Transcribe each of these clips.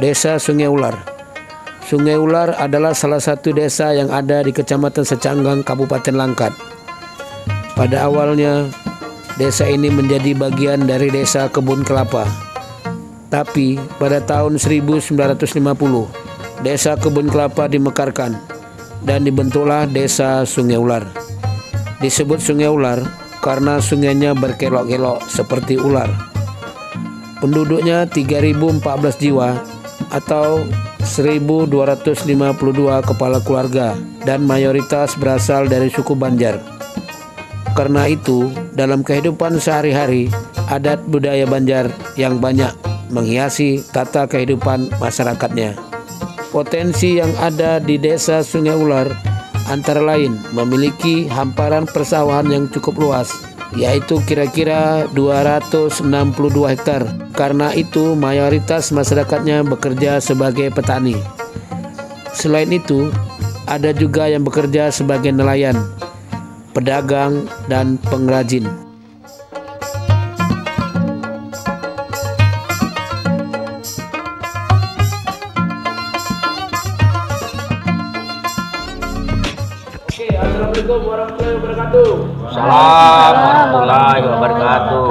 Desa Sungai Ular. Sungai Ular adalah salah satu desa yang ada di Kecamatan Secanggang, Kabupaten Langkat. Pada awalnya, desa ini menjadi bagian dari Desa Kebun Kelapa. Tapi pada tahun 1950, Desa Kebun Kelapa dimekarkan dan dibentuklah Desa Sungai Ular. Disebut Sungai Ular karena sungainya berkelok-kelok seperti ular. Penduduknya 3.014 jiwa atau 1.252 kepala keluarga dan mayoritas berasal dari suku Banjar. Karena itu, dalam kehidupan sehari-hari, adat budaya Banjar yang banyak menghiasi tata kehidupan masyarakatnya. Potensi yang ada di Desa Sungai Ular antara lain memiliki hamparan persawahan yang cukup luas, yaitu kira-kira 262 hektar. Karena itu mayoritas masyarakatnya bekerja sebagai petani. Selain itu, ada juga yang bekerja sebagai nelayan, pedagang, dan pengrajin. Oke, assalamualaikum warahmatullahi wabarakatuh. Assalamualaikum warahmatullahi wabarakatuh.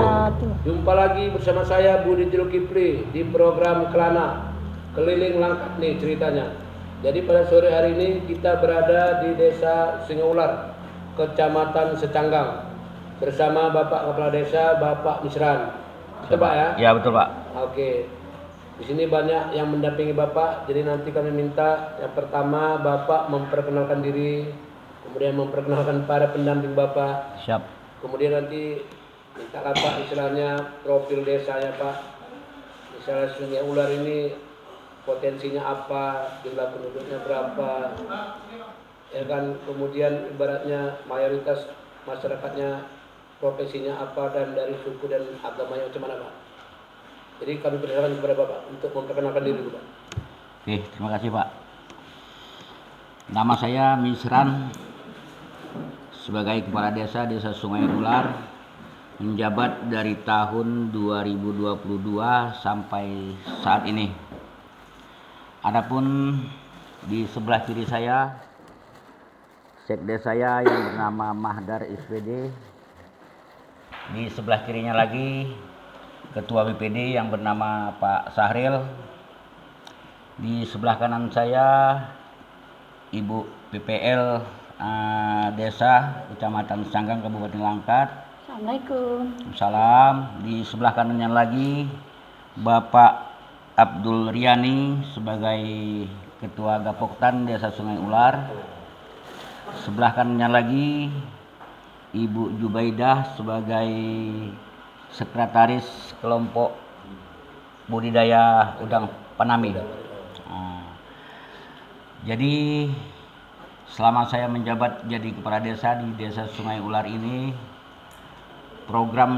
Jumpa lagi bersama saya Budi Zulkifli di program Kelana Keliling Langkat nih ceritanya. Jadi pada sore hari ini kita berada di Desa Sungai Ular, Kecamatan Secanggang, bersama Bapak Kepala Desa, Bapak Misran. Betul Pak ya? Ya betul Pak. Oke. Di sini banyak yang mendampingi Bapak, jadi nanti kami minta yang pertama Bapak memperkenalkan diri, kemudian memperkenalkan para pendamping Bapak. Siap. Kemudian nanti minta Pak istilahnya profil desanya Pak. Misalnya Sungai Ular ini potensinya apa, jumlah penduduknya berapa, ya kan. Kemudian ibaratnya mayoritas masyarakatnya profesinya apa dan dari suku dan agamanya macam mana Pak. Jadi kami persilakan kepada Bapak untuk memperkenalkan diri dulu Pak. Oke, terima kasih Pak. Nama saya Misran, sebagai Kepala Desa Desa Sungai Ular, menjabat dari tahun 2022 sampai saat ini. Adapun di sebelah kiri saya, sekdes saya yang bernama Mahdar SPD. Di sebelah kirinya lagi Ketua BPD yang bernama Pak Sahril. Di sebelah kanan saya Ibu PPL Desa Kecamatan Secanggang, Kabupaten Langkat. Assalamualaikum. Salam. Di sebelah kanannya lagi Bapak Abdul Riani sebagai Ketua Gapoktan Desa Sungai Ular. Sebelah kanannya lagi Ibu Jubaidah sebagai Sekretaris Kelompok Budidaya Udang Panami. Jadi selama saya menjabat jadi Kepala Desa di Desa Sungai Ular ini,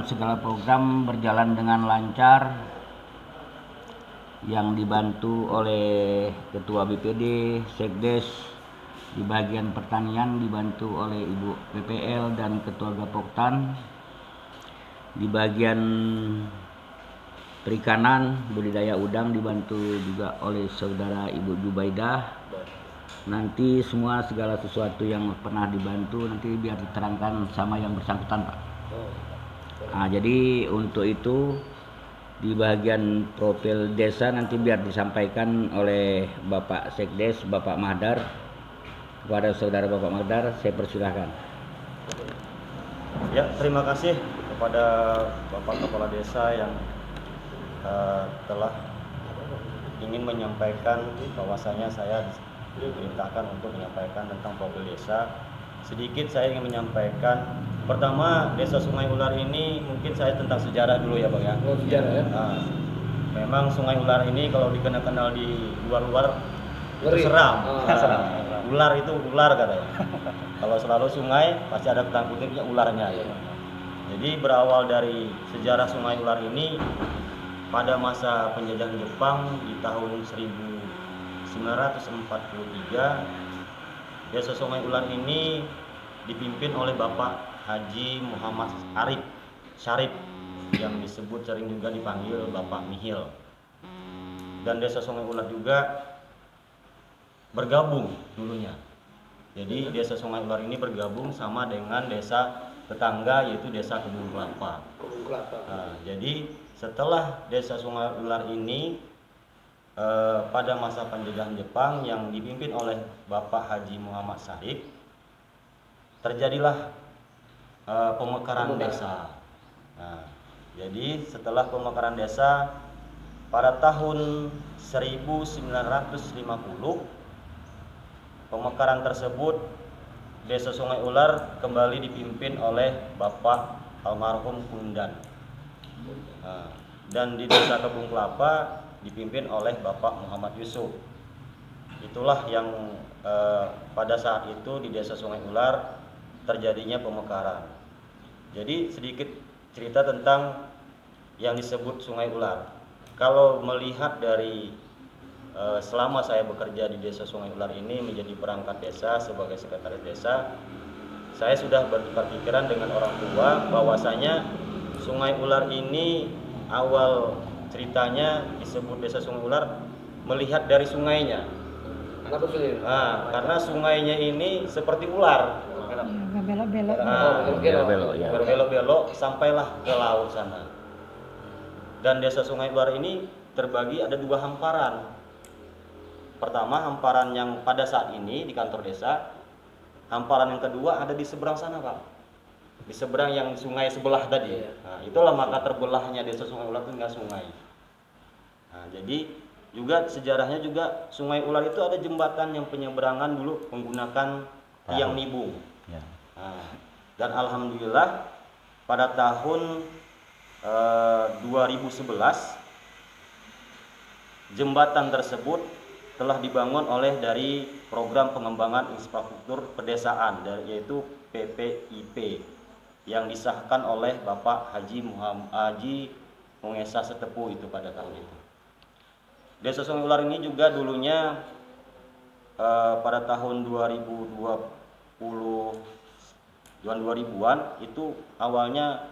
segala program berjalan dengan lancar, yang dibantu oleh Ketua BPD, Sekdes. Di bagian pertanian dibantu oleh Ibu PPL dan Ketua Gapoktan. Di bagian perikanan budidaya udang dibantu juga oleh saudara Ibu Jubaidah. Nanti semua segala sesuatu yang pernah dibantu nanti biar diterangkan sama yang bersangkutan Pak. Nah, jadi untuk itu di bagian profil desa nanti biar disampaikan oleh Bapak Sekdes, Bapak Mahdar. Kepada saudara Bapak Mahdar, saya persilahkan. Ya, terima kasih kepada Bapak Kepala Desa yang telah ingin menyampaikan bahwasanya saya diperintahkan untuk menyampaikan tentang profil desa. Sedikit saya ingin menyampaikan. Pertama, Desa Sungai Ular ini mungkin saya tentang sejarah dulu ya Bang ya. Oh, sejarah ya. Nah, memang Sungai Ular ini kalau dikenal di luar-luar Ngeri. seram. Seram. Ular itu ular katanya. Kalau selalu sungai pasti ada kutip-kutipnya ularnya. Jadi berawal dari sejarah Sungai Ular ini pada masa penjajahan Jepang di tahun 1943, Desa Sungai Ular ini dipimpin oleh Bapak Haji Muhammad Syarif yang disebut sering juga dipanggil Bapak Mihil. Dan Desa Sungai Ular juga bergabung dulunya. Jadi Desa Sungai Ular ini bergabung sama dengan desa tetangga yaitu Desa Kebun Kelapa. Nah, jadi setelah Desa Sungai Ular ini pada masa penjajahan Jepang yang dipimpin oleh Bapak Haji Muhammad Syarif, terjadilah pemekaran desa. Nah, jadi setelah pemekaran desa pada tahun 1950, pemekaran tersebut Desa Sungai Ular kembali dipimpin oleh Bapak almarhum Kundan. Nah, dan di Desa Kebun Kelapa dipimpin oleh Bapak Muhammad Yusuf. Itulah yang pada saat itu di Desa Sungai Ular terjadinya pemekaran. Jadi sedikit cerita tentang yang disebut Sungai Ular. Kalau melihat dari selama saya bekerja di Desa Sungai Ular ini menjadi perangkat desa sebagai sekretaris desa, saya sudah bertukar pikiran dengan orang tua bahwasanya Sungai Ular ini awal ceritanya disebut Desa Sungai Ular melihat dari sungainya. Kenapa sungai? Nah, karena sungainya ini seperti ular. Belok-belok. Berbelok-belok sampailah ke laut sana. Dan Desa Sungai Ular ini terbagi ada dua hamparan. Pertama, hamparan yang pada saat ini di kantor desa. Hamparan yang kedua ada di seberang sana, Pak. Di seberang yang sungai sebelah tadi. Nah, itulah maka terbelahnya Desa Sungai Ular itu dengan sungai. Nah, jadi juga sejarahnya juga Sungai Ular itu ada jembatan yang penyeberangan dulu menggunakan tiang nibung. Nah, dan alhamdulillah pada tahun 2011 jembatan tersebut telah dibangun oleh dari program pengembangan infrastruktur pedesaan yaitu PPIP yang disahkan oleh Bapak Haji Mungesa Setepu itu pada tahun itu. Desa Sungai Ular ini juga dulunya pada tahun 2000-an itu awalnya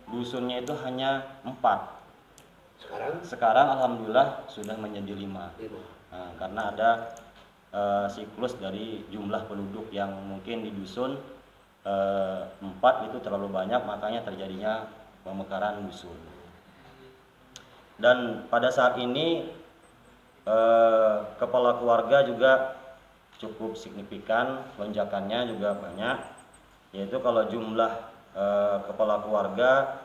dusunnya itu hanya 4. Sekarang alhamdulillah sudah menjadi 5. Nah, karena ada siklus dari jumlah penduduk yang mungkin di dusun 4 itu terlalu banyak, makanya terjadinya pemekaran dusun. Dan pada saat ini kepala keluarga juga cukup signifikan, lonjakannya juga banyak, yaitu kalau jumlah kepala keluarga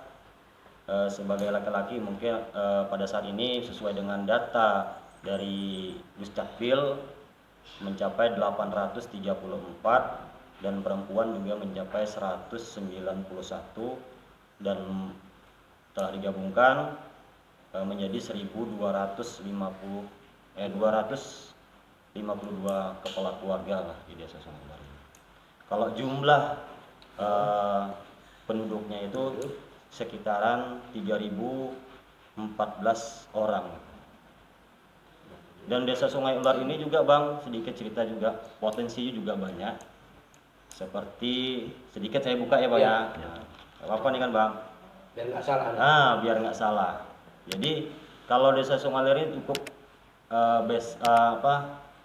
sebagai laki-laki mungkin pada saat ini sesuai dengan data dari Dukcapil mencapai 834 dan perempuan juga mencapai 191 dan telah digabungkan menjadi 252 kepala keluarga lah di Desa Sungai Ular ini. Kalau jumlah penduduknya itu sekitaran 3014 orang. Dan Desa Sungai Ular ini juga Bang, sedikit cerita juga, potensinya juga banyak. Seperti sedikit saya buka ya Bang ya. Apa nih kan Bang? Biar nggak salah. Biar nggak salah. Jadi kalau Desa Sungai Ular ini cukup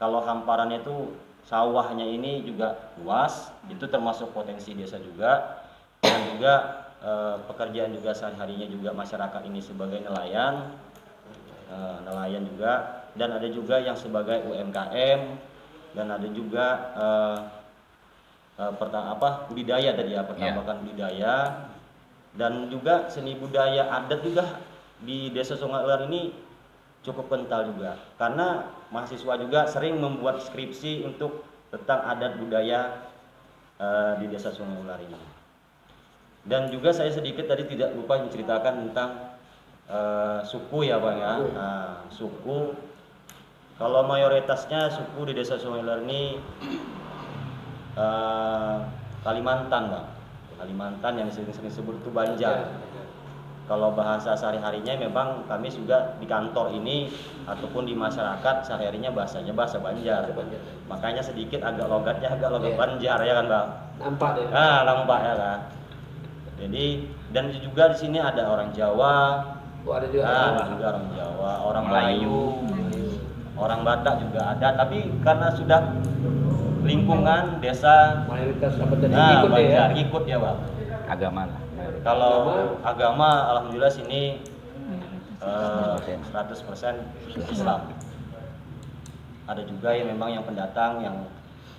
kalau hamparannya itu sawahnya ini juga luas, itu termasuk potensi desa juga. Dan juga pekerjaan juga sehari-harinya juga masyarakat ini sebagai nelayan juga. Dan ada juga yang sebagai UMKM dan ada juga budidaya tadi ya, pertambakan budidaya dan juga seni budaya adat juga di Desa Sungai Ular ini cukup kental juga, karena mahasiswa juga sering membuat skripsi untuk tentang adat budaya di Desa Sungai Ular ini. Dan juga saya sedikit tadi tidak lupa menceritakan tentang suku ya Bang ya. Nah, suku, kalau mayoritasnya suku di Desa Sungai Ular ini Kalimantan Bang. Kalimantan yang sering-sering disebut itu Banjar. Kalau bahasa sehari-harinya memang kami juga di kantor ini ataupun di masyarakat sehari-harinya bahasanya bahasa Banjar. Makanya sedikit agak logatnya agak logat Banjar ya kan Bang. Nampak deh. Nampak ya kan. Jadi dan juga di sini ada orang Jawa. Ada juga. Ada juga orang Jawa, orang Melayu, orang Batak juga ada. Tapi karena sudah lingkungan desa mayoritas apa tadi ikut Banjar, ya. ikut ya Bang. Agama lah. Kalau agama alhamdulillah sini 100% Islam. Ada juga yang memang yang pendatang yang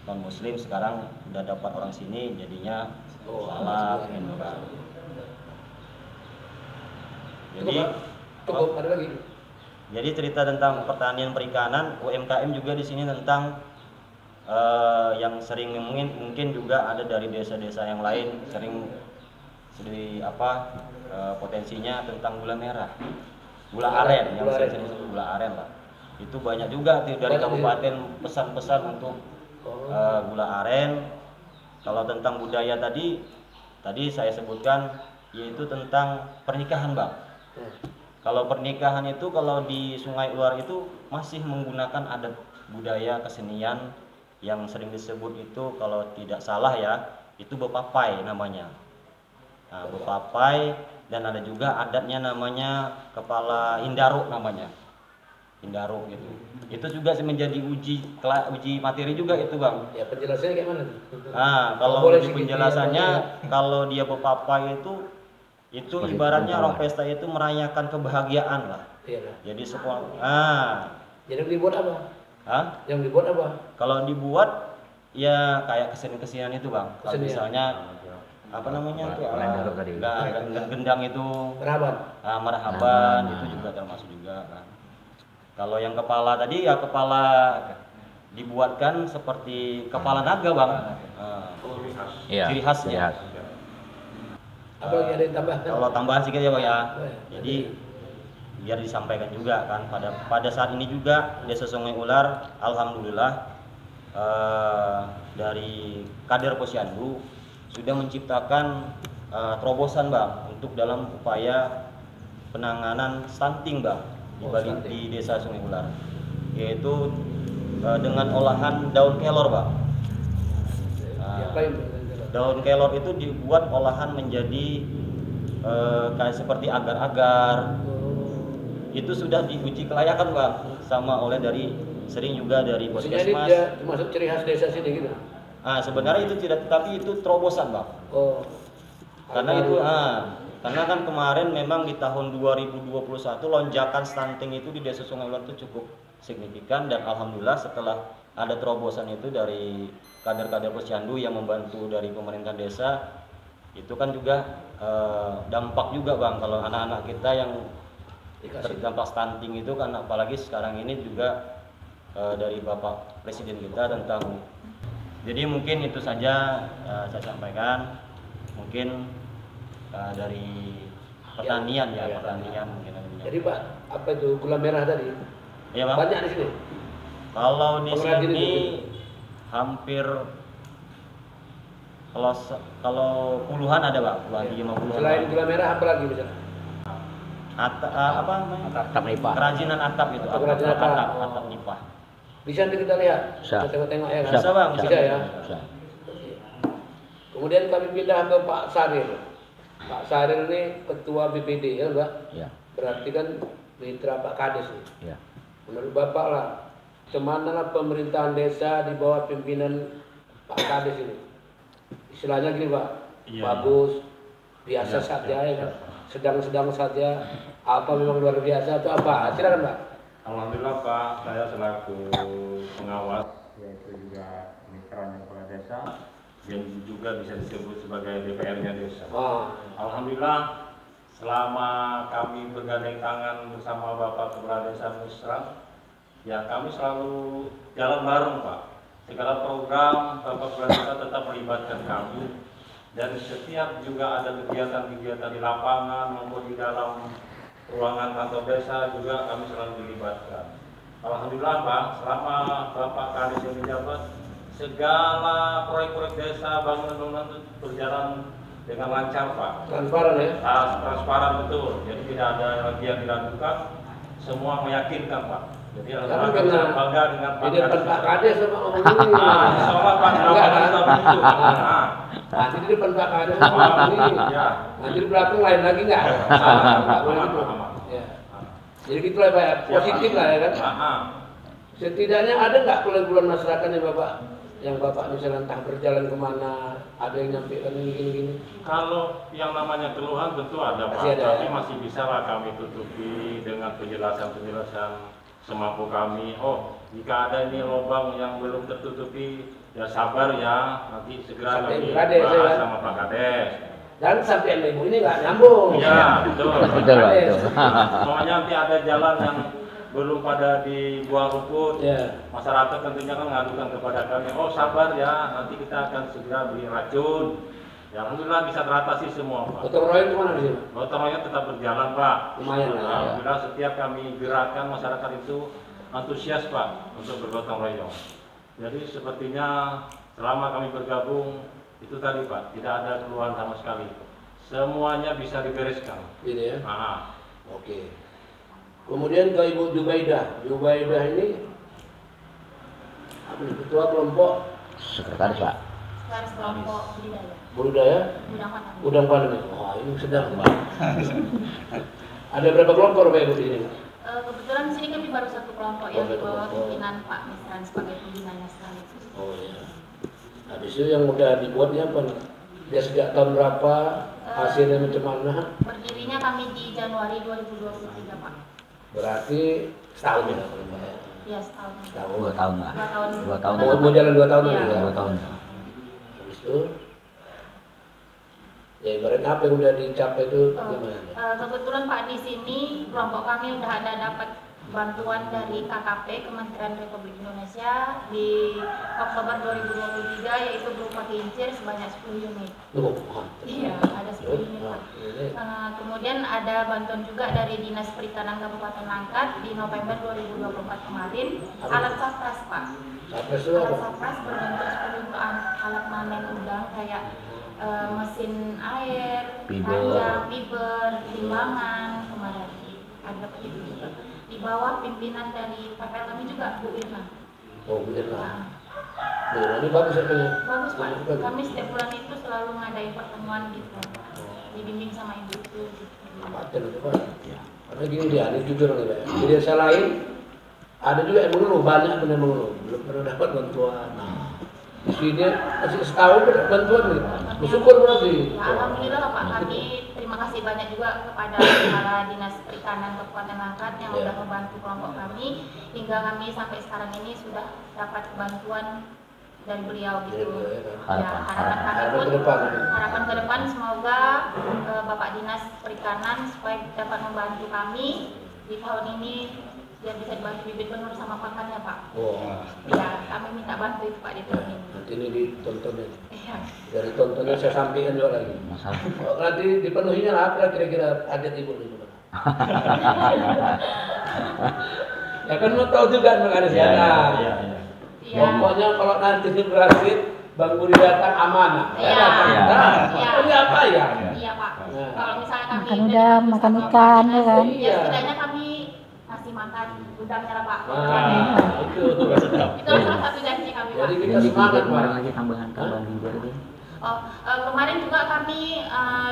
non muslim sekarang udah dapat orang sini jadinya salah gitu kan. Jadi cukup ada lagi. Jadi cerita tentang pertanian perikanan, UMKM juga di sini tentang yang sering mungkin juga ada dari desa-desa yang lain sering potensinya tentang gula merah, gula aren yang sering disebut gula aren lah. Itu banyak juga tuh dari kabupaten pesan-pesan untuk gula aren. Kalau tentang budaya tadi saya sebutkan yaitu tentang pernikahan Bang. Kalau pernikahan itu kalau di Sungai Ular itu masih menggunakan adat budaya kesenian yang sering disebut itu kalau tidak salah ya itu bepapai namanya. Nah, bepapai dan ada juga adatnya namanya kepala indaruk namanya. Indaruk gitu. Itu juga menjadi uji materi juga itu Bang. Ya penjelasannya kayak mana tuh? Nah, kalau di penjelasannya kalau dia bepapai itu ibaratnya orang pesta itu merayakan kebahagiaan lah. Iya. Jadi semua Jadi dibuat apa? Yang dibuat apa? Kalau dibuat ya kayak kesenian itu Bang. Kalau misalnya apa namanya tuh gendang itu marhaban itu juga termasuk juga kan. Kalau yang kepala tadi ya kepala dibuatkan seperti kepala naga Bang. Ciri khasnya. Apa lagi ada yang tambahkan? Kalau tambahan sedikit ya Bang ya. Jadi biar disampaikan juga kan pada saat ini juga Desa Sungai Ular alhamdulillah dari Kader Posyandu sudah menciptakan terobosan Bang untuk dalam upaya penanganan stunting Bang di Desa Sungai Ular, yaitu dengan olahan daun kelor Bang. Daun kelor itu dibuat olahan menjadi kayak seperti agar-agar. Itu sudah diuji kelayakan Bang sama oleh sering juga dari Puskesmas. Jadi termasuk ciri khas desa sini gitu. Sebenarnya itu tidak, tapi itu terobosan Bang. Karena kan kemarin memang di tahun 2021 lonjakan stunting itu di Desa Sungai Ular itu cukup signifikan dan alhamdulillah setelah ada terobosan itu dari kader-kader Posyandu yang membantu dari pemerintah desa itu kan juga dampak juga Bang kalau anak-anak kita yang terdampak stunting itu kan apalagi sekarang ini juga dari Bapak Presiden kita tentang. Jadi mungkin itu saja saya sampaikan. Mungkin dari pertanian pertanian mungkin. Jadi Pak, apa itu gula merah tadi? Iya Bang. Banyak di sini. Kalau di sini hampir kalau puluhan ada Bang, puluhan. Selain gula merah apa lagi misalnya? Atap nipah. Kerajinan atap itu. Atap nipah. Bisa kita lihat? Bisa. Kita tengok ya kan? Bisa Bang, bisa ya. Bisa. Kemudian kami pindah ke Pak Sarir. Pak Sarir ini ketua BPD ya Pak? Ya. Berarti kan mitra Pak Kades nih. Ya. Menurut Bapak lah, kemana pemerintahan desa di bawah pimpinan Pak Kades ini? Istilahnya gini Pak, bagus, biasa saja ya kan? Sedang-sedang saja, apa memang luar biasa atau apa? Silakan Pak. Alhamdulillah Pak, saya selaku pengawas yaitu juga mitranya kepala desa dan juga bisa disebut sebagai DPR-nya desa. Alhamdulillah selama kami bergandeng tangan bersama Bapak Kepala Desa Musrang, ya kami selalu jalan bareng Pak. Segala program Bapak Kepala Desa tetap melibatkan kami, dan setiap juga ada kegiatan-kegiatan di lapangan maupun di dalam ruangan kantor desa juga kami selalu dilibatkan. Alhamdulillah Pak, selama Bapak Kadis yang menjabat, segala proyek-proyek desa bangunan-bangunan itu berjalan dengan lancar Pak. Transparan ya? Transparan betul, jadi tidak ada lagi yang diragukan, semua meyakinkan Pak. Jadi alhamdulillah bangga dengan Pak Kadis. Pak Kadis sama ngomong ini. Seolah Pak Kadis sudah begitu. Nanti di depan Pak Kadis ngomong ini. Nanti di belakang lain lagi nggak? Jadi gitulah Pak, positif lah ya kan? Setidaknya ada nggak keluhan masyarakat yang Bapak misalnya entah berjalan kemana, ada yang nyampaikan ini gini-gini? Kalau yang namanya keluhan tentu ada Pak, tapi masih bisa lah kami tutupi dengan penjelasan-penjelasan semampu kami. Oh, jika ada ini lubang yang belum tertutupi, ya sabar ya, nanti segera kami bahas sama Pak Kades. Dan sampai minggu ini nggak nyambung. Ya, betul. Betul, betul. Semuanya nanti ada jalan yang belum pada dibuang rumput, masyarakat tentunya kan mengadukan kepada kami, oh sabar ya, nanti kita akan segera beli racun. Ya alhamdulillah bisa teratasi semua Pak. Gotong royong kemana di sini? Gotong royong tetap berjalan Pak. Lumayan lah. Alhamdulillah setiap kami gerakan masyarakat itu antusias Pak untuk bergotong royong. Jadi sepertinya selama kami bergabung itu tadi Pak, tidak ada keluhan sama sekali. Semuanya bisa dibereskan. Ini ya? Oke. Kemudian ke Ibu Jubaidah. Jubaidah ini ketua kelompok Sekretaris Pak. Sekretaris kelompok budidaya. Udang Pandan. Wah ini sedang Pak. Ada berapa kelompok Pak Ibu di sini? Kebetulan di sini kami baru satu kelompok yang di bawah pimpinan Pak Misran sebagai pimpinannya sekaligus. Oh iya. Habis itu yang udah dibuatnya apa nih? Dia sejak tahun berapa? Hasilnya macam mana? Berdirinya kami di Januari 2023 Pak. Berarti setahun ya? Iya setahun. Setahun. 2 tahun Pak. 2 tahun. Mau jalan 2 tahun lagi? 2 tahun. Habis itu, ya ibaratnya apa yang udah dicapai itu gimana? Kebetulan Pak di sini kelompok kami udah ada dapat bantuan dari KKP Kementerian Republik Indonesia di Oktober 2023 yaitu berupa kincir sebanyak 10 unit. Iya, ada 10 unit Pak. Kemudian ada bantuan juga dari Dinas Perikanan Kabupaten Langkat di November 2024 kemarin, alat sapras Pak. Sapras itu alat apa? sapras berbentuk seperti untuk alat manen udang kayak mesin air, ranjang, piber, timbangan, kemarin ada begitu juga. Di bawah pimpinan dari PPL kami juga Bu Irna. Oh Bu Irna. Bu Irna ini bagus ya? Bagus Pak. Kami setiap bulan itu selalu ngadain pertemuan gitu. Dibimbing sama ibu itu. Paten itu Pak. Karena gini dia, ini jujur nih Pak. Di desa lain ada juga yang mengeluh, banyak benar mengeluh, belum pernah dapat bantuan. Di sini masih setahun dapat bantuan nih. Bersyukur berarti. Ya, alhamdulillah Pak, kami terima kasih banyak juga kepada Kepala Dinas Perikanan Kabupaten Langkat yang sudah membantu kelompok kami hingga kami sampai sekarang ini sudah dapat bantuan dari beliau gitu. Harapan ke depan semoga Bapak Dinas Perikanan supaya dapat membantu kami di tahun ini biar bisa dibantu bibit benur sama pakannya Pak. Ya, kami minta bantu itu Pak di tahun ini. Nanti ini ditonton ini. Dari tontonnya saya sampaikan juga lagi. Nanti dipenuhinya apa kira-kira adat ibu ini? Ya kan mau tahu juga mengenai siapa. Pokoknya kalau nanti ini berhasil Bang Budi datang amanah. Iya. Ini apa ya? Iya Pak. Kalau misalnya kami makan udang, makan ikan, ya kan? Ya setidaknya kami masih makan udangnya lah Pak. Itu salah satu janji kami Pak. Jadi kita semangat Pak. Lagi tambahan hijau deh. Kemarin juga kami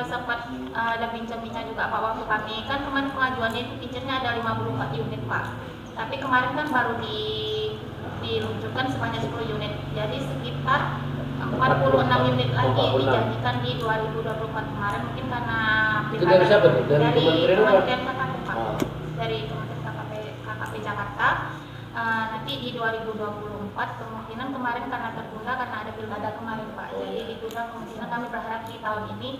sempat ada bincang-bincang juga Pak waktu kami kan kemarin pengajuannya itu kincirnya ada 54 unit Pak. Tapi kemarin kan baru diluncurkan sebanyak 10 unit. Jadi sekitar 46 unit lagi dijanjikan di 2024 kemarin mungkin karena itu dari siapa tuh? Dari Kementerian KKP Pak. Dari Kementerian KKP Jakarta. Nanti di 2024 kemungkinan kemarin karena tertunda karena ada pilkada kemarin Pak. Jadi ditunda kemungkinan kami berharap di tahun ini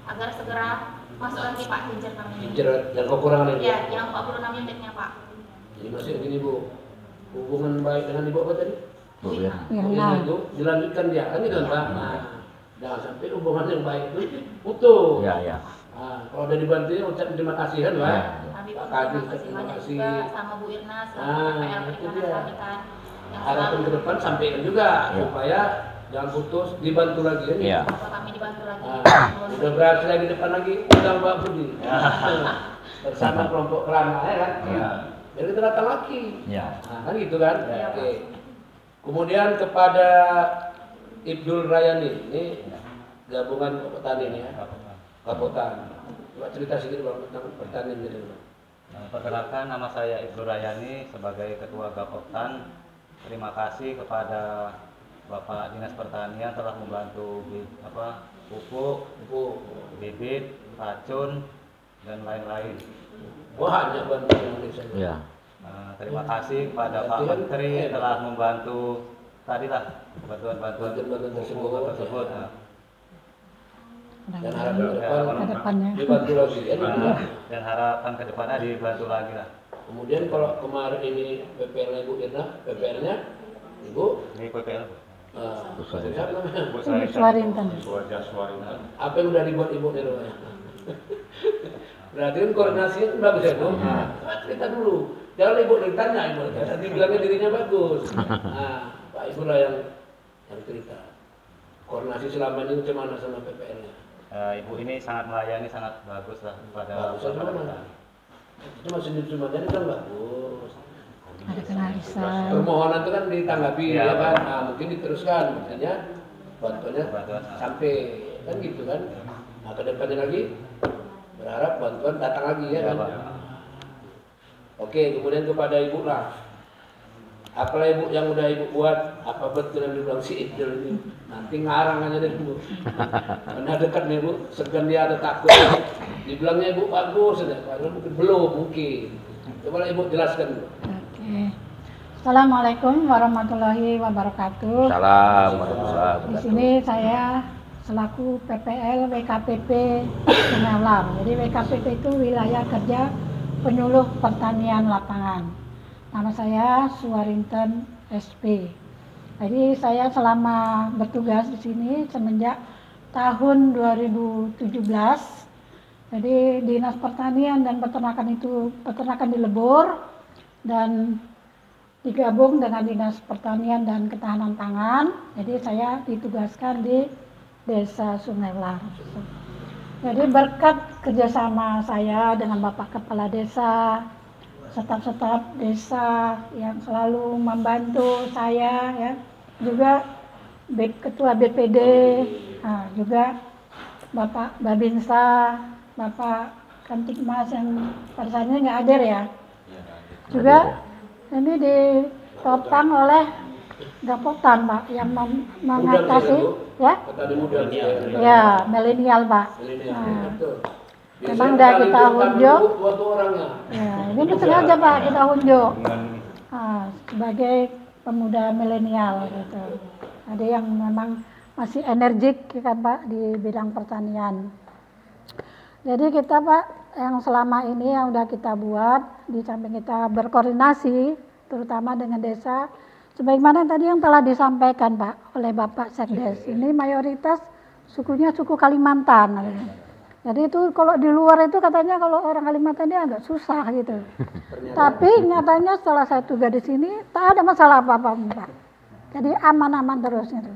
agar segera masuk lagi Pak kincir kami. Kincir yang kekurangan ini. Ya, yang 46 unitnya Pak. Jadi masih begini Bu, hubungan baik dengan Ibu apa tadi? Bu ya. Mirna. Itu dilanjutkan dia kan itu kan. Nah, jangan sampai hubungan yang baik itu putus. Ya, ya. Nah, kalau udah dibantu ucap terima kasih kan Pak. Kami Pak pun Kadis terima kasih terima banyak kasih. juga sama Bu Irna, sama Nah, PPL itu Perikanan dia. kami kan. Yang Harapan selalu ke depan sampaikan juga Ya. supaya jangan putus, dibantu lagi kan. Iya. bahwa kami dibantu lagi. Nah, udah berhasil lagi depan lagi undang Pak Budi. Bersama kelompok Kelana ya kan. Iya. Jadi kita datang lagi. Ya. Nah, kan gitu kan. Iya. Oke. Kemudian kepada Ibdul Rayani, ini gabungan petani ini ya. Kapotan. Coba cerita sedikit Bang tentang pertanian ini. Bang. Perkenalkan, nama saya Ibnu Rayani sebagai Ketua Gapoktan. Terima kasih kepada Bapak Dinas Pertanian telah membantu pupuk, bibit, racun, dan lain-lain. Banyak bantuan Indonesia. Ya. Terima kasih kepada Pak Menteri telah membantu tadilah bantuan-bantuan tersebut. Dan harapan ke depan Ke depannya. dibantu lagi ya. Dan harapan ke depannya dibantu lagi lah. Kemudian kalau kemarin ini PPL-nya Ibu Irna, PPL-nya Ibu Ini PPL. siapa namanya? Ibu Suarinten. Wajah Suarinten. Apa yang udah dibuat Ibu di rumahnya? Berarti kan koordinasinya kan bagus ya, Bu? Nah, cerita dulu. Jangan Ibu ditanya, Ibu. Nanti bilangnya dirinya bagus. Nah, Pak Ibu lah yang cerita. Koordinasi selama ini gimana sama PPL-nya? Ibu ini sangat melayani, sangat bagus lah kepada Bagus aja mana? Cuma senyum-senyum aja kan bagus. Ada kenarisan. Permohonan itu kan ditanggapi Ya, ya kan, nah, mungkin diteruskan, makanya bantuannya Bantuan. sampai kan gitu kan. Nah ke depannya lagi berharap bantuan datang lagi ya kan. Pak. Oke, kemudian kepada Ibu lah. Apalah Ibu yang udah Ibu buat, apa betul yang dibilang si Idul ini? Nanti ngarang aja deh Bu. Karena dekat nih Bu, segan dia ada takut. Dibilangnya Ibu bagus, padahal mungkin belum mungkin. Coba Ibu jelaskan Bu. Oke. Assalamualaikum warahmatullahi wabarakatuh. Salam warahmatullahi Di wabarakatuh. sini saya selaku PPL WKPP Sungai Ular. Jadi WKPP itu wilayah kerja penyuluh pertanian lapangan. Nama saya Suarinten SP. Jadi saya selama bertugas di sini semenjak tahun 2017. Jadi Dinas Pertanian dan Peternakan itu peternakan di Lebur dan digabung dengan Dinas Pertanian dan Ketahanan Pangan. Jadi saya ditugaskan di Desa Sungai Ular. Jadi berkat kerjasama saya dengan Bapak Kepala Desa, staf-staf desa yang selalu membantu saya, ya, juga Ketua BPD, nah, juga Bapak Babinsa, Bapak Kamtibmas yang pada saat ini nggak hadir ya, juga ini ditopang oleh Gapoktan Pak yang mengatasi ya, Petani muda ya milenial Pak. milenial. Nah, Betul. memang udah kita unjuk. Buat orangnya. Ya, ini sengaja Pak kita unjuk sebagai pemuda milenial gitu. Ada yang memang masih energik kan Pak di bidang pertanian. Jadi kita Pak yang selama ini yang udah kita buat di samping kita berkoordinasi terutama dengan desa sebagaimana tadi yang telah disampaikan Pak oleh Bapak Sekdes. Ini mayoritas sukunya suku Kalimantan. Jadi itu kalau di luar itu katanya kalau orang Kalimantan ini agak susah gitu. Tapi nyatanya setelah saya tugas di sini tak ada masalah apa-apa Pak. Jadi aman-aman terus gitu.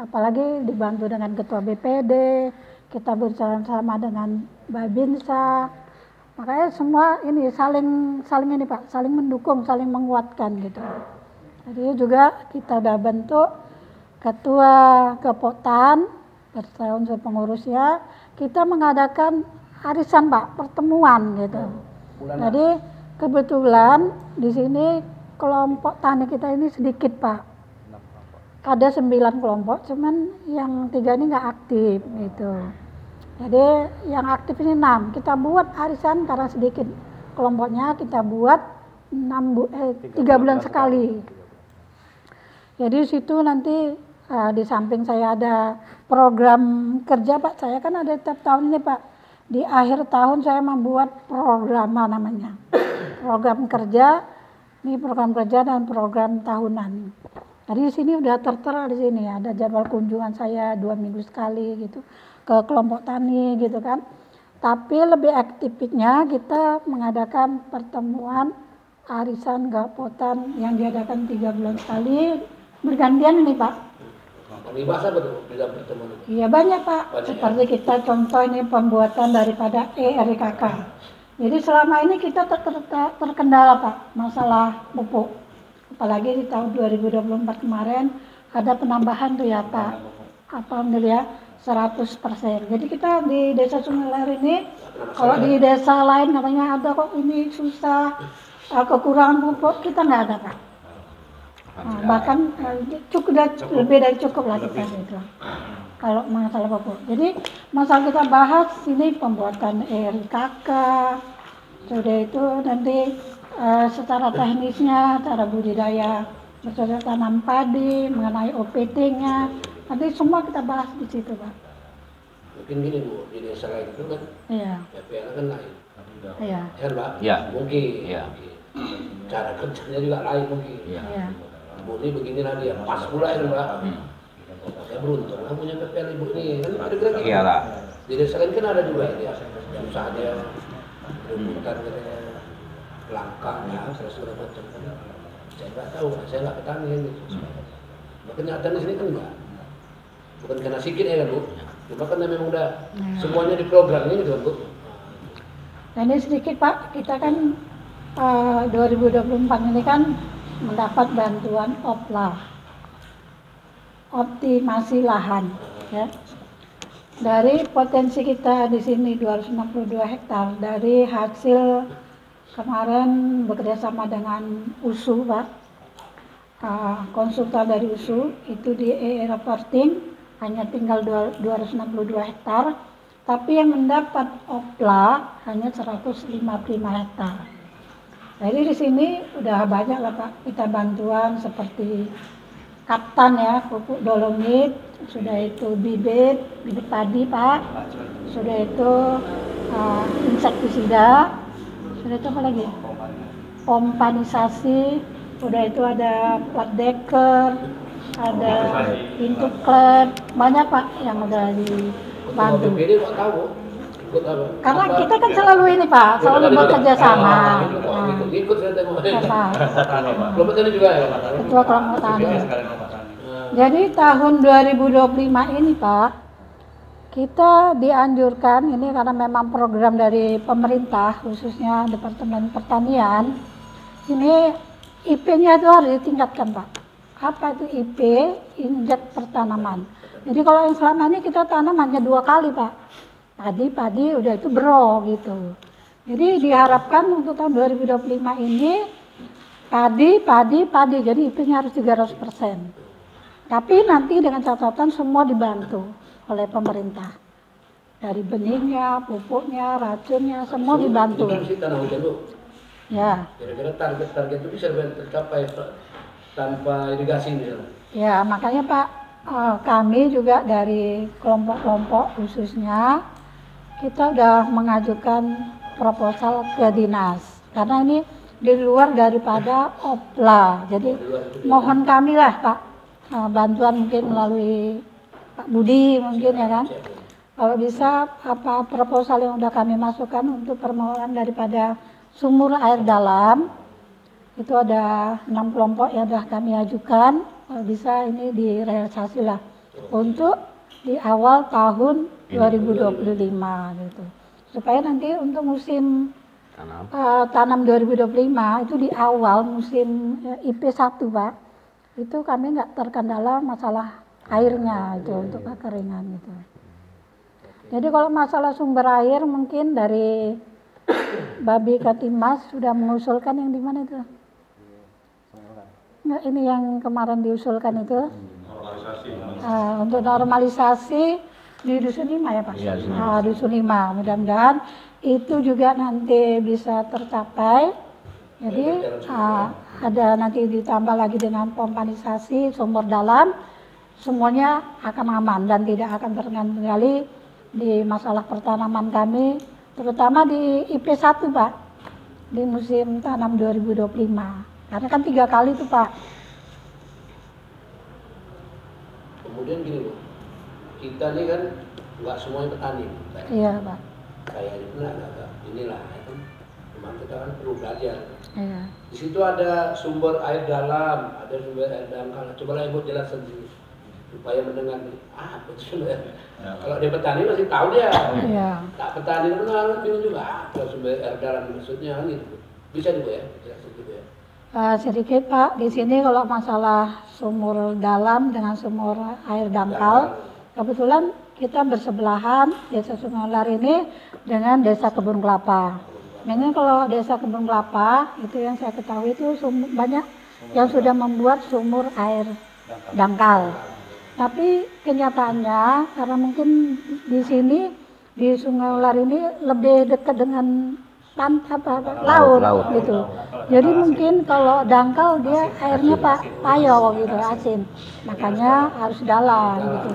Apalagi dibantu dengan Ketua BPD, kita bersama dengan Babinsa. Makanya semua ini saling ini Pak, saling mendukung, saling menguatkan gitu. Jadi juga kita udah bentuk Ketua Gapoktan bersama unsur pengurusnya. Kita mengadakan arisan Pak, pertemuan gitu. Jadi kebetulan di sini kelompok tani kita ini sedikit Pak. Ada 9 kelompok, cuman yang 3 ini nggak aktif gitu. Jadi yang aktif ini 6. Kita buat arisan karena sedikit kelompoknya, kita buat 3 bulan sekali. Jadi situ nanti Di samping saya ada program kerja Pak, saya kan ada tiap tahun ini Pak. Di akhir tahun saya membuat program namanya. Program kerja, ini program kerja dan program tahunan. Jadi di sini udah tertera di sini, ada jadwal kunjungan saya 2 minggu sekali gitu ke kelompok tani gitu kan. Tapi lebih aktifnya kita mengadakan pertemuan arisan gapotan yang diadakan 3 bulan sekali bergantian ini Pak. Dibahas apa tuh di dalam pertemuan itu? Iya banyak Pak, seperti kita contoh ini pembuatan daripada ERKK. Jadi selama ini kita terkendala Pak, masalah pupuk. Apalagi di tahun 2024 kemarin ada penambahan tuh ya Pak, alhamdulillah 100%. Jadi kita di desa Sungai Ular ini, kalau di desa lain katanya ada kok ini susah, kekurangan pupuk, kita nggak ada Pak. Bahkan cukup lebih dari cukup lah kita gitu. Kalau masalah pupuk. Jadi masalah kita bahas ini pembuatan ERKK, sudah itu nanti secara teknisnya, cara budidaya bercocok tanam padi, mengenai OPT-nya, nanti semua kita bahas di situ Pak. Mungkin gini Bu, di desa lain itu kan, Iya. PPL kan lain. Iya. Ya Pak? Iya. Mungkin. Iya. Cara kerjanya juga lain mungkin. Iya. Ibu ini beginilah dia, pas pula ya Mbak. Saya beruntung, aku punya PPL ibu ini, kan kira-kira gitu. Iyalah. Di desa lain kan ada juga dia, susah dia, rebutan katanya, langkahnya, segala macam. Saya nggak tahu, saya nggak petani kan gitu. Kenyataan di sini kan enggak. Bukan karena sikit ya kan Bu, cuma kan memang udah semuanya diprogramnya gitu kan Bu. Nah ini sedikit Pak, kita kan 2024 ini kan mendapat bantuan OPLA, optimasi lahan, ya. Dari potensi kita di sini 262 hektar, dari hasil kemarin bekerja sama dengan USU, Pak, konsultan dari USU, itu di reporting hanya tinggal 262 hektar, tapi yang mendapat OPLA hanya 155 hektar. Jadi di sini udah banyak lah Pak, kita bantuan seperti kaptan ya, pupuk dolomit, sudah itu bibit padi Pak, sudah itu insektisida, sudah itu apa lagi? Pompanisasi, sudah itu ada plat decker, ada pintu klep, banyak Pak yang udah dibantu. BPD kok tahu? Ikut apa? Karena kita kan selalu ini Pak, selalu bekerja sama. Ikut saya tengok. Pak. Kelompok tani juga ya? Ketua kelompok tani. Jadi tahun 2025 ini Pak, kita dianjurkan ini karena memang program dari pemerintah, khususnya Departemen Pertanian, ini IP-nya itu harus ditingkatkan Pak. Apa itu IP? Injek pertanaman. Jadi kalau yang selama ini kita tanam hanya 2 kali Pak. Padi udah itu bro gitu. Jadi diharapkan untuk tahun 2025 ini padi, jadi IP-nya harus 300%. Tapi nanti dengan catatan semua dibantu oleh pemerintah. Dari benihnya, pupuknya, racunnya, semua dibantu. Tanah hujan Bu. Ya. Kira-kira target itu bisa tercapai tanpa irigasi misalnya. Ya, makanya Pak, kami juga dari kelompok-kelompok khususnya kita sudah mengajukan proposal ke dinas karena ini di luar daripada OPLA. Jadi mohon kami lah Pak, bantuan mungkin melalui Pak Budi mungkin ya kan. Kalau bisa apa proposal yang sudah kami masukkan untuk permohonan daripada sumur air dalam, itu ada 6 kelompok yang sudah kami ajukan. Kalau bisa ini direalisasi lah untuk di awal tahun 2025 gitu. Supaya nanti untuk musim tanam 2025 itu di awal musim IP1 Pak, itu kami nggak terkendala masalah airnya itu untuk kekeringan gitu. Jadi kalau masalah sumber air mungkin dari Babi Katimas sudah mengusulkan yang di mana itu? Nggak, ini yang kemarin diusulkan itu untuk normalisasi di Dusun 5 ya Pak? Ya, Dusun 5, mudah-mudahan itu juga nanti bisa tercapai. Jadi ada nanti ditambah lagi dengan pompanisasi sumur dalam semuanya akan aman dan tidak akan terkendali di masalah pertanaman kami, terutama di IP1 Pak, di musim tanam 2025. Karena kan 3 kali tuh Pak. Kemudian gini Bu, kita nih kan nggak semuanya petani. Iya Pak. Kayak inilah, kan. Memang kita kan perlu belajar. Iya. Di situ ada sumber air dalam, ada sumber air dangkal. Coba Ibu jelaskan dulu supaya mendengar apa itu sumber. Kalau dia petani masih tahu dia. Iya. Tak petani benar bingung juga apa sumber air dalam maksudnya kan gitu. Bisa juga ya, jelaskan gitu ya. Sedikit Pak, di sini kalau masalah sumur dalam dengan sumur air dangkal, kebetulan kita bersebelahan Desa Sungai Ular ini dengan Desa Kebun Kelapa. Memang kalau Desa Kebun Kelapa itu yang saya ketahui itu banyak yang sudah membuat sumur air dangkal. Tapi kenyataannya karena mungkin di sini di Sungai Ular ini lebih dekat dengan laut gitu. Jadi mungkin kalau dangkal dia airnya payau gitu, asin. Makanya harus dalam gitu.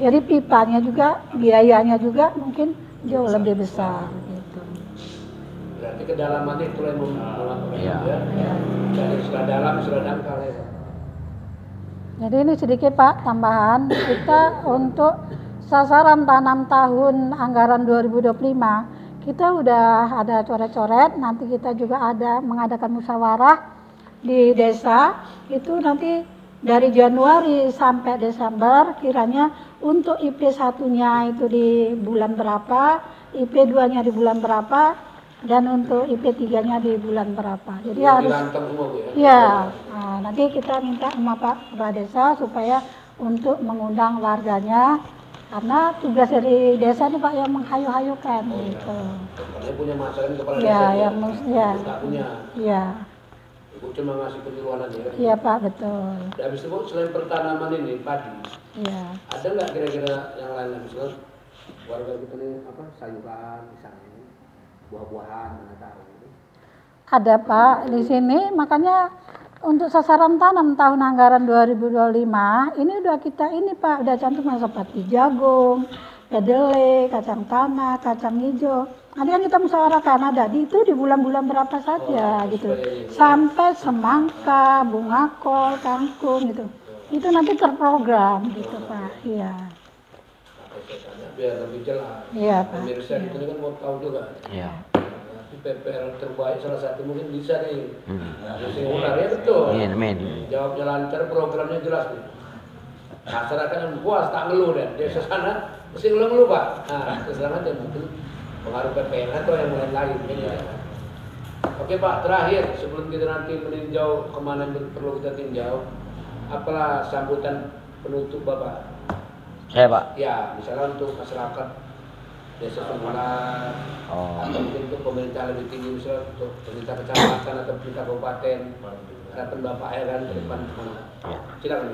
Jadi pipanya juga, biayanya juga mungkin jauh lebih besar gitu. Berarti kedalamannya itu yang mengapa ya. Dari sudah dalam, sudah dangkal ya. Jadi ini sedikit Pak tambahan, kita untuk sasaran tanam tahun anggaran 2025 kita udah ada coret-coret, nanti kita juga ada mengadakan musyawarah di desa, itu nanti dari Januari sampai Desember kiranya untuk IP1-nya itu di bulan berapa, IP2-nya di bulan berapa, dan untuk IP3-nya di bulan berapa. Jadi harus ya. Nah, nanti kita minta sama Pak Kepala Desa supaya untuk mengundang warganya, karena tugas dari desa ini Pak yang menghayu-hayukan gitu. Karena punya masalah kepala ya, desa. Yang ya. Tak punya. Iya. Ibu cuma ngasih penyuluhan aja. Iya Pak, betul. Dan habis itu selain pertanaman ini padi, iya. ada nggak kira-kira yang lain misalnya warga kita ini apa sayuran misalnya, buah-buahan mana tahu. Ada Pak di sini, makanya untuk sasaran tanam tahun anggaran 2025 ini udah kita ini Pak udah cantumkan seperti jagung, kedelai, kacang tanah, kacang hijau. Nanti kan kita musyawarahkan ada itu di bulan-bulan berapa saja gitu. Sampai semangka, bunga kol, kangkung gitu. Itu nanti terprogram gitu Pak. Iya. Biar lebih jelas. Iya Pak. Pemirsa di sini kan mau tahu juga. Iya. PPL terbaik salah satu mungkin bisa nih. Sungai Ular ya betul. Amin. Jawabnya lancar, programnya jelas nih. Masyarakat yang puas tak ngeluh deh. Desa sana mesti ngeluh Pak. Nah, keselamatan mungkin pengaruh PPL atau yang lain. Ya. Oke Pak, terakhir sebelum kita nanti meninjau kemana yang perlu kita tinjau, apalah sambutan penutup Bapak? Saya Pak. Ya, misalnya untuk masyarakat Desa Sungai Ular, atau mungkin untuk pemerintah lebih tinggi, misalnya untuk pemerintah kecamatan atau pemerintah kabupaten, harapan Bapak kan ke depan kemana? Silakan.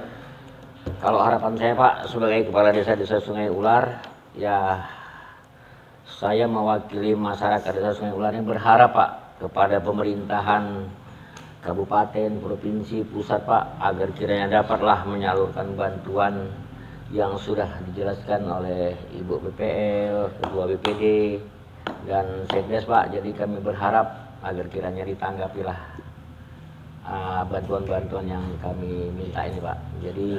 Kalau harapan saya Pak sebagai kepala desa Sungai Ular, ya saya mewakili masyarakat Desa Sungai Ular yang berharap Pak kepada pemerintahan kabupaten, provinsi, pusat Pak agar kiranya dapatlah menyalurkan bantuan yang sudah dijelaskan oleh Ibu BPL, Ketua BPD, dan Sekdes Pak. Jadi kami berharap agar kiranya ditanggapilah bantuan-bantuan yang kami minta ini Pak. Jadi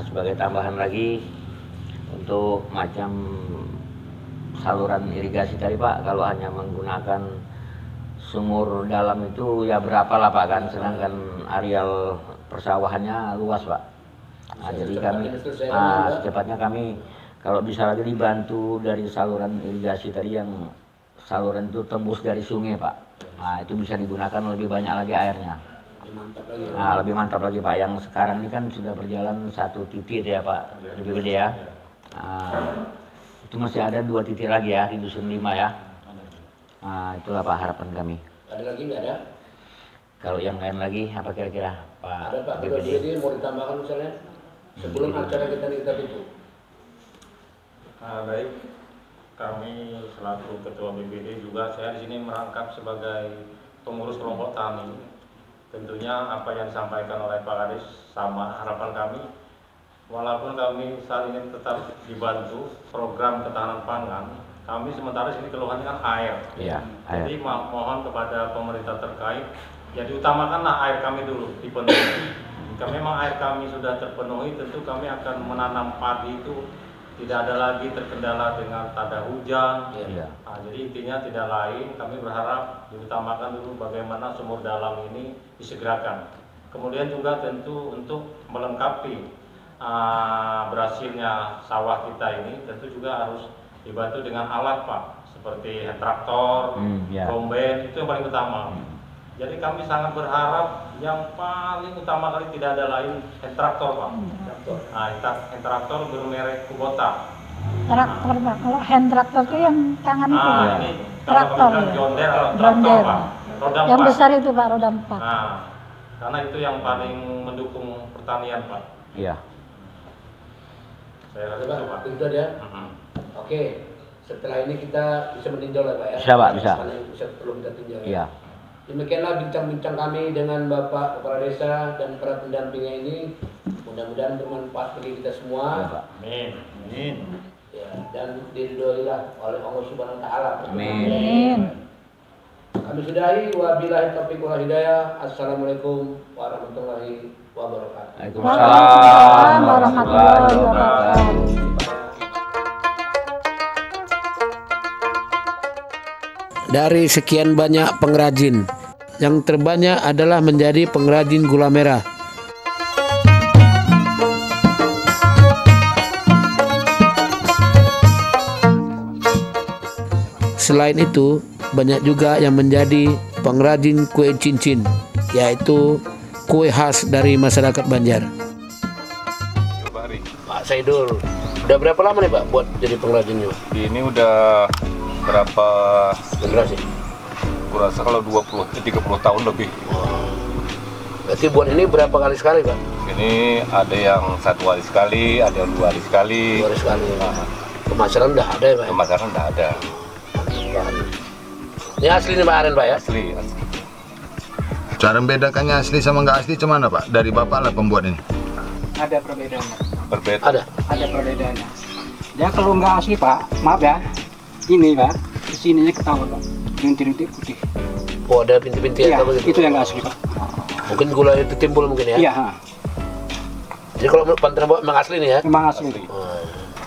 sebagai tambahan lagi untuk macam saluran irigasi tadi Pak, kalau hanya menggunakan sumur dalam itu ya berapa lah Pak kan, sedangkan areal persawahannya luas Pak. Nah, jadi kami secepatnya kami kalau bisa lagi dibantu dari saluran irigasi tadi yang saluran itu tembus dari sungai Pak. Nah itu bisa digunakan lebih banyak lagi airnya. Nah lebih mantap lagi Pak. Yang sekarang ini kan sudah berjalan 1 titik ya Pak, lebih gede ya. Nah, itu masih ada 2 titik lagi ya di Dusun 5 ya. Nah itulah Pak harapan kami. Ada lagi nggak ada? Kalau yang lain lagi apa kira-kira Pak? Ada Pak BPD mau ditambahkan misalnya? Sebelum acara kita tutup. Baik, kami selaku Ketua BPD juga saya di sini merangkap sebagai pengurus kelompok tani. Tentunya apa yang disampaikan oleh Pak Kades sama harapan kami walaupun kami saat ini tetap dibantu program ketahanan pangan, kami sementara sini keluhannya kan air. Iya, air. Jadi mohon kepada pemerintah terkait, ya diutamakanlah air kami dulu dipenuhi. Jika memang air kami sudah terpenuhi, tentu kami akan menanam padi itu tidak ada lagi terkendala dengan tanda hujan. Iya. Nah, jadi intinya tidak lain, kami berharap diutamakan dulu bagaimana sumur dalam ini disegerakan. Kemudian juga tentu untuk melengkapi berhasilnya sawah kita ini, tentu juga harus dibantu dengan alat Pak, seperti traktor, kombain, itu yang paling utama. Jadi kami sangat berharap yang paling utama kali tidak ada lain traktor Pak. Nah, traktor bermerek Kubota. Traktor Pak, kalau hand traktor itu yang tangan itu. Ini Traktor kalau ya. John Deere atau John traktor Deere. Pak. Roda Yang 4. besar itu Pak, roda 4. Nah, karena itu yang paling mendukung pertanian Pak. Iya. Saya rasa itu Pak. Itu dia. Mhm. Oke, setelah ini kita bisa meninjau lah Pak ya. Bisa, Pak, bisa. Mana yang bisa perlu kita tinjau. Iya. Demikianlah bincang-bincang kami dengan Bapak Kepala Desa dan para pendampingnya ini. Mudah-mudahan bermanfaat bagi kita semua. Iya, Pak. Amin. Amin. Ya, dan diridhoilah oleh Allah Subhanahu wa taala. Amin. Kami sudahi, wabillahi taufiq wal hidayah. Assalamualaikum warahmatullahi wabarakatuh. Waalaikumsalam warahmatullahi wabarakatuh. Dari sekian banyak pengrajin, yang terbanyak adalah menjadi pengrajin gula merah. Selain itu, banyak juga yang menjadi pengrajin kue cincin, yaitu kue khas dari masyarakat Banjar. Pak Saidul, udah berapa lama nih Pak buat jadi pengrajinnya? Ini udah berapa Generasi? kurasa kalau 30 tahun lebih. Berarti buat ini berapa kali sekali Pak? Ini ada yang 1 hari sekali, ada yang 2 hari sekali. 2 hari sekali. Pemasaran udah ada ya Pak? Pemasaran udah ada. Ini asli nih Pak Aren Pak ya? Asli. Cara membedakannya asli sama nggak asli cuman Pak? Dari Bapak lah pembuat ini. Ada perbedaannya. Berbeda. Ada Perbedaannya. Ya kalau nggak asli Pak, maaf ya. Ini Pak, kesininya ketahuan Pak. Bintik-bintik putih. Oh ada bintik-bintik Iya, atau begitu? itu yang nggak asli Pak. Mungkin gula itu timbul mungkin ya? Iya, Jadi kalau menurut Pantai Rembo memang asli nih ya? memang asli.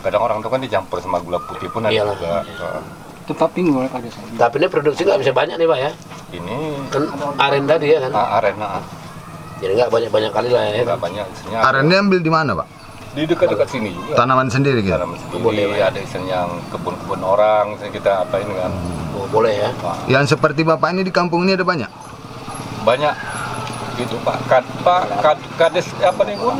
Kadang orang tuh kan dicampur sama gula putih pun ada Iyalah. juga. Tetap tinggal pada saya. Tapi ini produksi nggak bisa banyak nih Pak ya? Ini Kan aren tadi ya kan? arena. Jadi nggak banyak-banyak kali lah ya? Nggak banyak isinya. Arennya ambil di mana Pak? Di dekat-dekat sini juga. Tanaman sendiri gitu? Tanaman sendiri, ada isinya yang kebun-kebun orang, misalnya kita apain kan. Oh, boleh ya? Yang seperti Bapak ini di kampung ini ada banyak? Banyak gitu Pak. Kades apa nih Bun?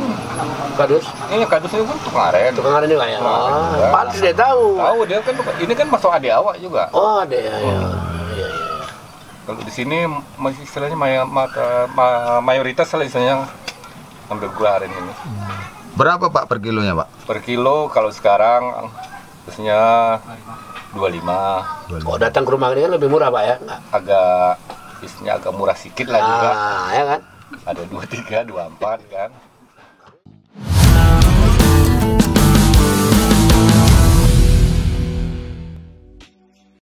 Kadus? Ini kadusnya pun tukang aren. Tukang aren ini Pak ya? Tukang. Pantes dia tahu. Tahu dia kan ini kan masuk adik awak juga. Oh ada ya. Iya. Kalau di sini masih istilahnya mayoritas lah istilahnya ambil gula aren ini. Berapa Pak per kilonya Pak? Per kilo kalau sekarang biasanya 25. Oh datang ke rumah ini kan lebih murah Pak ya? Nggak? Agak istilahnya agak murah sedikit lah juga. Ya kan? Ada 23, 24 kan.